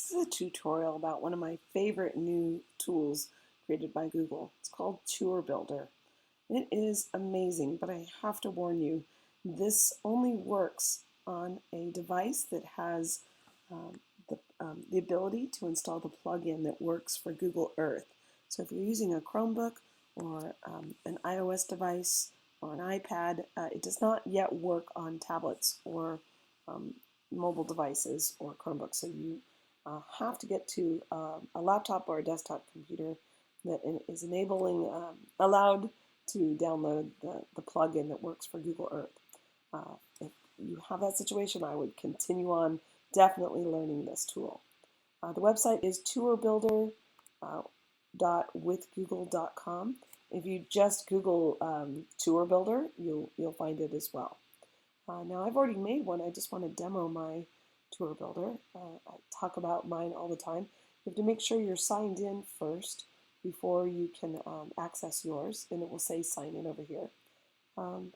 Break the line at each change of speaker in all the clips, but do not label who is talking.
This is a tutorial about one of my favorite new tools created by Google. It's called Tour Builder. It is amazing, but I have to warn you, this only works on a device that has the ability to install the plugin that works for Google Earth. So if you're using a Chromebook or an iOS device or an iPad, it does not yet work on tablets or mobile devices or Chromebooks. So you have to get to a laptop or a desktop computer that is allowed to download the plugin that works for Google Earth. If you have that situation, I would continue on definitely learning this tool. The website is tourbuilder.withgoogle.com. If you just Google Tour Builder, you'll find it as well. Now I've already made one. I just want to demo my Tour Builder. I talk about mine all the time. You have to make sure you're signed in first before you can access yours, and it will say sign in over here. And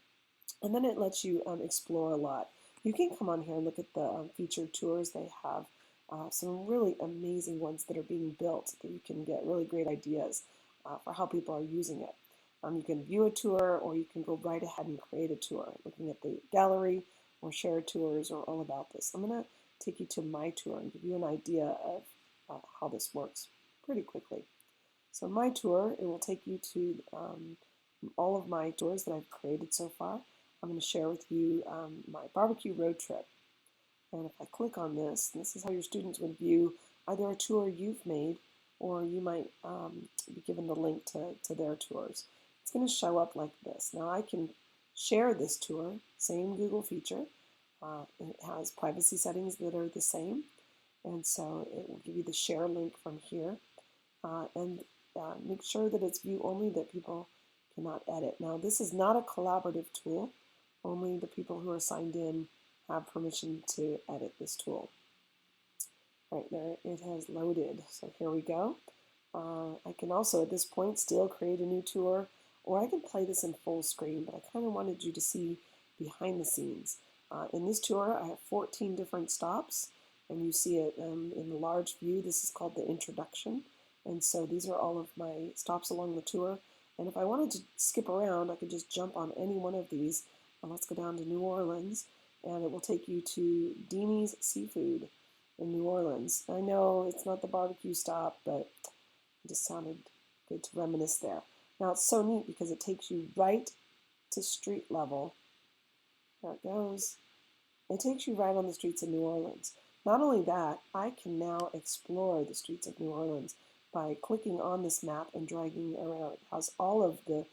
then it lets you explore a lot. You can come on here and look at the featured tours. They have some really amazing ones that are being built that you can get really great ideas for how people are using it. You can view a tour, or you can go right ahead and create a tour, looking at the gallery or share tours or all about this. I'm going to take you to my tour and give you an idea of how this works pretty quickly. So my tour, it will take you to all of my tours that I've created so far. I'm going to share with you my barbecue road trip. And if I click on this is how your students would view either a tour you've made, or you might be given the link to their tours. It's going to show up like this. Now I can share this tour, same Google feature. It has privacy settings that are the same, and so it will give you the share link from here. And make sure that it's view only, that people cannot edit. Now this is not a collaborative tool. Only the people who are signed in have permission to edit this tool. Right there, it has loaded. So here we go. I can also at this point still create a new tour, or I can play this in full screen, but I kind of wanted you to see behind the scenes. In this tour, I have 14 different stops, and you see it in the large view. This is called the introduction, and so these are all of my stops along the tour. And if I wanted to skip around, I could just jump on any one of these. Let's go down to New Orleans, and it will take you to Deanie's Seafood in New Orleans. I know it's not the barbecue stop, but it just sounded good to reminisce there. Now it's so neat because it takes you right to street level. There it goes. It takes you right on the streets of New Orleans. Not only that, I can now explore the streets of New Orleans by clicking on this map and dragging around. It has all of the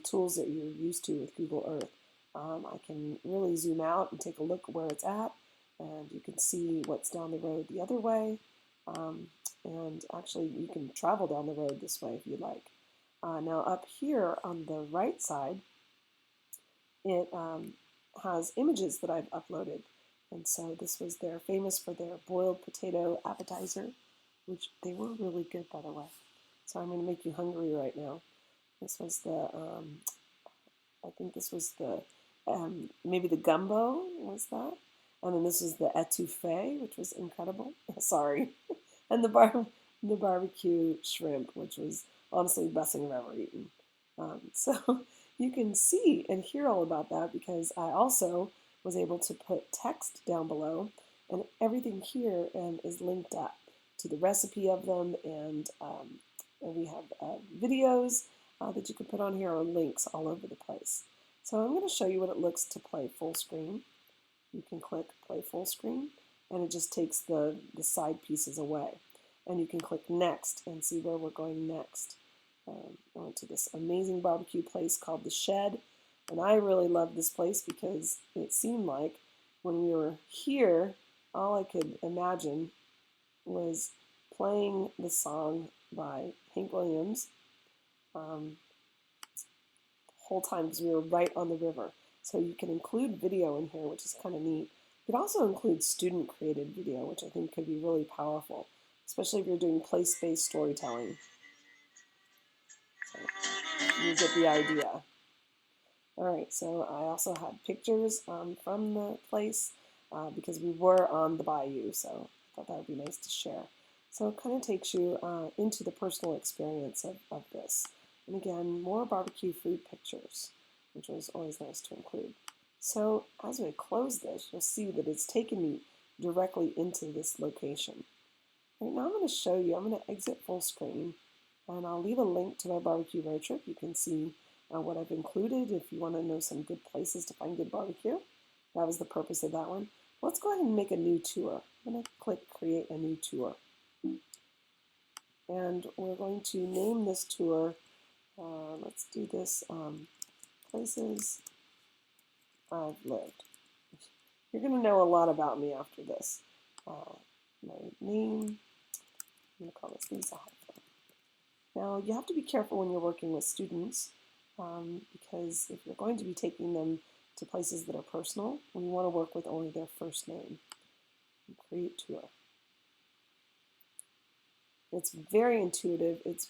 tools that you're used to with Google Earth. I can really zoom out and take a look where it's at, and you can see what's down the road the other way. And actually, you can travel down the road this way if you'd like. Now up here on the right side, it has images that I've uploaded. And so this was famous for their boiled potato appetizer, which they were really good, by the way. So I'm going to make you hungry right now. This was I think this was maybe the gumbo was that. And then this was the etouffee, which was incredible. Sorry. And the barbecue shrimp, which was honestly the best thing I've ever eaten. So you can see and hear all about that because I also was able to put text down below, and everything here is linked up to the recipe of them, and we have videos that you can put on here, or links all over the place. So I'm going to show you what it looks to play full screen. You can click play full screen, and it just takes the side pieces away. And you can click next and see where we're going next. I went to this amazing barbecue place called The Shed, and I really loved this place because it seemed like when we were here, all I could imagine was playing the song by Hank Williams the whole time, because we were right on the river. So you can include video in here, which is kind of neat. You can also include student-created video, which I think could be really powerful, especially if you're doing place-based storytelling. So you get the idea. All right, so I also had pictures from the place because we were on the bayou, so I thought that would be nice to share. So it kind of takes you into the personal experience of this. And again, more barbecue food pictures, which was always nice to include. So as we close this, you'll see that it's taken me directly into this location. Right now I'm going to show you, I'm going to exit full screen, and I'll leave a link to my barbecue road trip. You can see what I've included if you want to know some good places to find good barbecue. That was the purpose of that one. Let's go ahead and make a new tour. I'm going to click Create a New Tour. And we're going to name this tour, let's do this, Places I've Lived. You're going to know a lot about me after this. My name, I'm going to call this Lisa Hoffman. Now, you have to be careful when you're working with students because if you're going to be taking them to places that are personal, we want to work with only their first name. Create tour. It's very intuitive. It's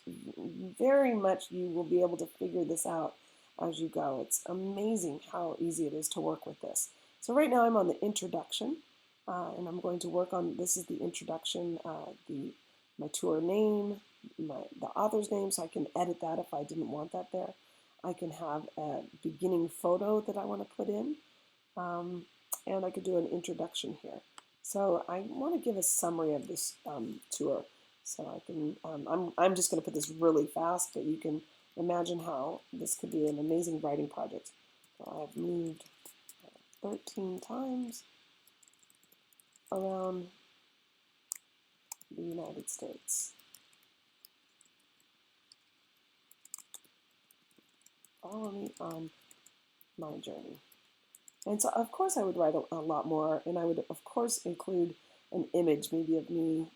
very much, you will be able to figure this out as you go. It's amazing how easy it is to work with this. So right now I'm on the introduction, and I'm going to work on, this is the introduction, my tour name, the author's name, so I can edit that if I didn't want that there. I can have a beginning photo that I want to put in, and I could do an introduction here. So I want to give a summary of this tour. So I can, I'm just going to put this really fast, but you can imagine how this could be an amazing writing project. So I've moved 13 times around the United States. Follow me on my journey. And so, of course, I would write a lot more, and I would, of course, include an image, maybe of me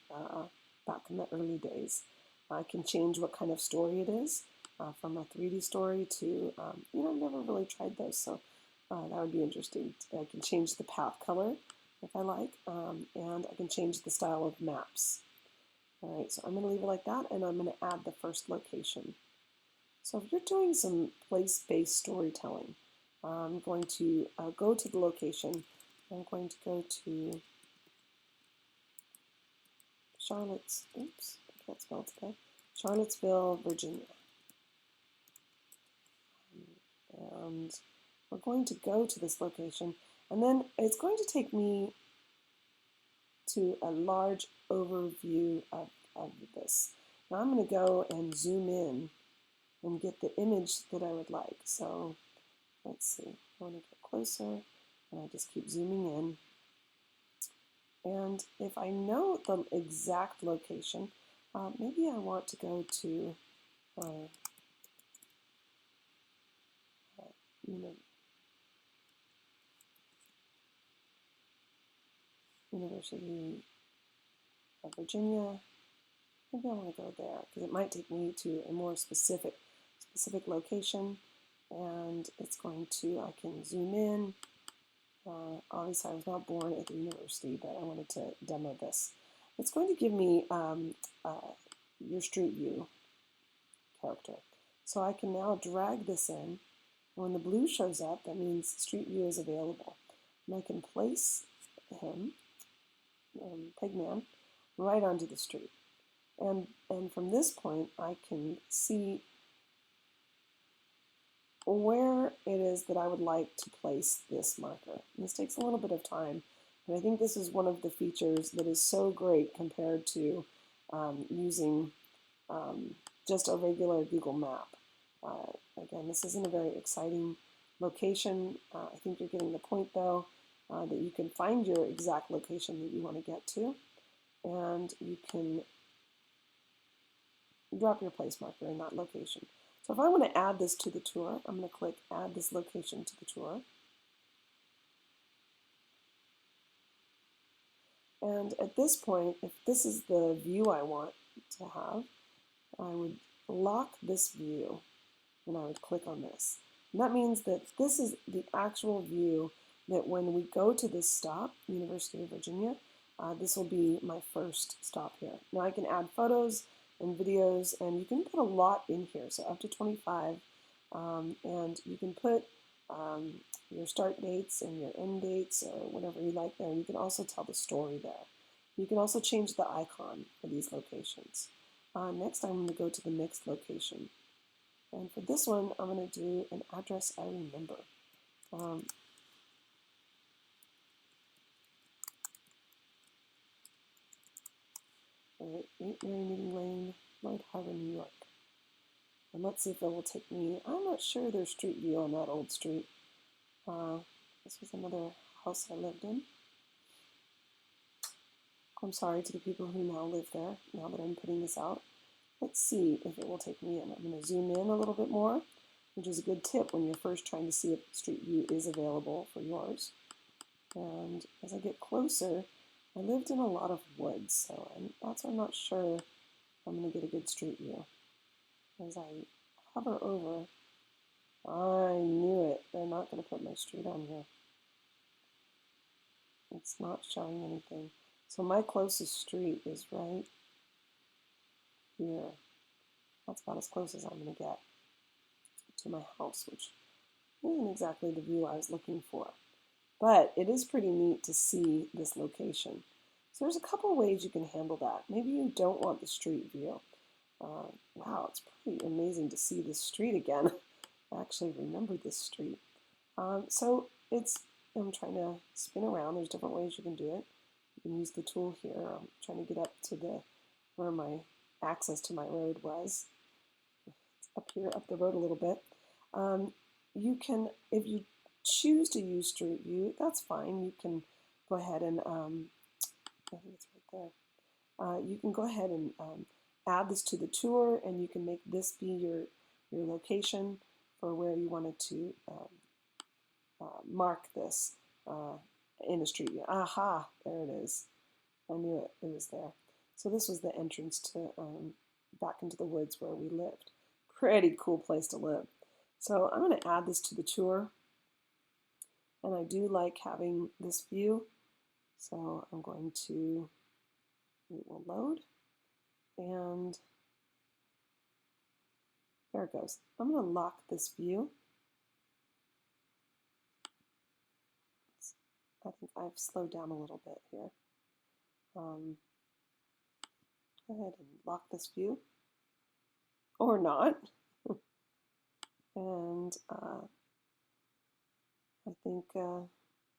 back in the early days. I can change what kind of story it is, from a 3D story to, you know, I've never really tried those, so that would be interesting. I can change the path color if I like, and I can change the style of maps. All right, so I'm going to leave it like that, and I'm going to add the first location. So if you're doing some place-based storytelling, I'm going to go to the location. I'm going to go to Charlottesville, Virginia. And we're going to go to this location, and then it's going to take me to a large overview of this. Now I'm going to go and zoom in and get the image that I would like. So let's see, I want to get closer, and I just keep zooming in. And if I know the exact location, maybe I want to go to University of Virginia. Maybe I want to go there because it might take me to a more specific location, and it's going to, I can zoom in. Obviously, I was not born at the university, but I wanted to demo this. It's going to give me your Street View character. So I can now drag this in. When the blue shows up, that means Street View is available. And I can place him, Pigman, right onto the street. And from this point, I can see where it is that I would like to place this marker. And this takes a little bit of time, but I think this is one of the features that is so great compared to using just a regular Google map. Again, this isn't a very exciting location. I think you're getting the point, though, that you can find your exact location that you want to get to, and you can drop your place marker in that location. So if I want to add this to the tour, I'm going to click Add this location to the tour. And at this point, if this is the view I want to have, I would lock this view, and I would click on this. And that means that this is the actual view that when we go to this stop, University of Virginia, this will be my first stop here. Now I can add photos and videos, and you can put a lot in here, so up to 25, and you can put your start dates and your end dates or whatever you like there, and you can also tell the story there. You can also change the icon for these locations. Next, I'm going to go to the next location. And for this one, I'm going to do an address I remember. Um, all right, 8 Mary Meeting Lane, Lloyd Harbor, New York. And let's see if it will take me. I'm not sure there's street view on that old street. This was another house I lived in. I'm sorry to the people who now live there, now that I'm putting this out. Let's see if it will take me in. I'm going to zoom in a little bit more, which is a good tip when you're first trying to see if Street View is available for yours. And as I get closer, I lived in a lot of woods, so that's why I'm not sure I'm going to get a good street view. As I hover over, I knew it. They're not going to put my street on here. It's not showing anything. So my closest street is right here. That's about as close as I'm going to get to my house, which isn't exactly the view I was looking for. But it is pretty neat to see this location. So there's a couple of ways you can handle that. Maybe you don't want the street view. Wow, it's pretty amazing to see this street again. I actually remember this street. So I'm trying to spin around. There's different ways you can do it. You can use the tool here. I'm trying to get up to where my access to my road was. It's up here, up the road a little bit. You can, if you choose to use Street View, that's fine. You can go ahead and, I think it's right there. You can go ahead and add this to the tour, and you can make this be your location for where you wanted to mark this in a Street View. Aha, there it is. I knew it was there. So this was the entrance to back into the woods where we lived. Pretty cool place to live. So I'm going to add this to the tour. And I do like having this view. So I'm going to, it will load. And there it goes. I'm going to lock this view. I think I've slowed down a little bit here. Go ahead and lock this view. Or not. And I think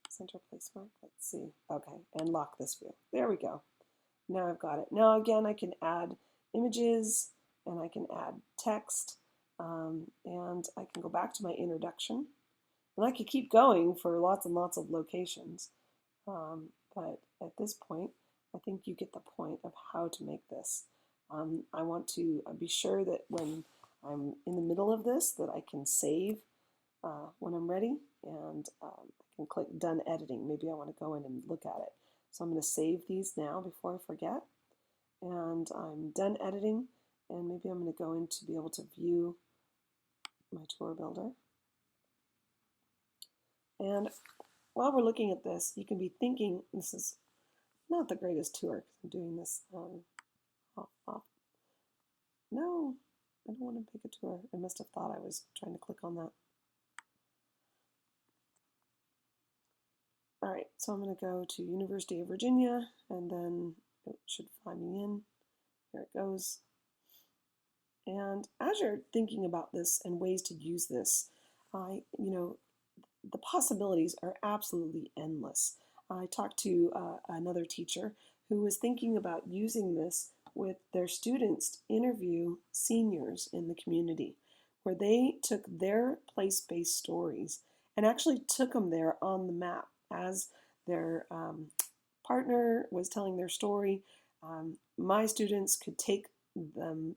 center place mark, let's see. Okay, and lock this view. There we go. Now I've got it. Now again, I can add images and I can add text and I can go back to my introduction. And I could keep going for lots and lots of locations. But at this point, I think you get the point of how to make this. I want to be sure that when I'm in the middle of this, that I can save when I'm ready, and I can click Done Editing. Maybe I want to go in and look at it. So I'm going to save these now before I forget. And I'm done editing, and maybe I'm going to go in to be able to view my tour builder. And while we're looking at this, you can be thinking this is not the greatest tour because I'm doing this off. No, I don't want to pick a tour. I must have thought I was trying to click on that. All right, so I'm going to go to University of Virginia, and then it should fly me in. Here it goes. And as you're thinking about this and ways to use this, the possibilities are absolutely endless. I talked to another teacher who was thinking about using this with their students to interview seniors in the community, where they took their place-based stories and actually took them there on the map as their partner was telling their story. My students could take them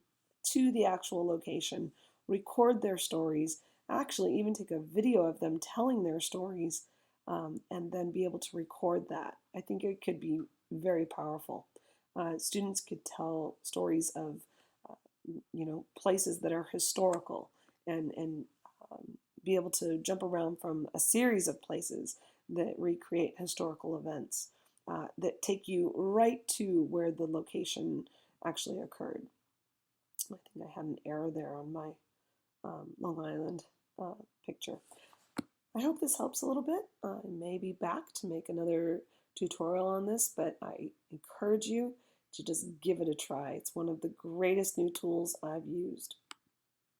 to the actual location, record their stories, actually even take a video of them telling their stories, and then be able to record that. I think it could be very powerful. Students could tell stories of places that are historical and be able to jump around from a series of places that recreate historical events that take you right to where the location actually occurred. I think I had an error there on my Long Island picture. I hope this helps a little bit. I may be back to make another tutorial on this, but I encourage you to just give it a try. It's one of the greatest new tools I've used.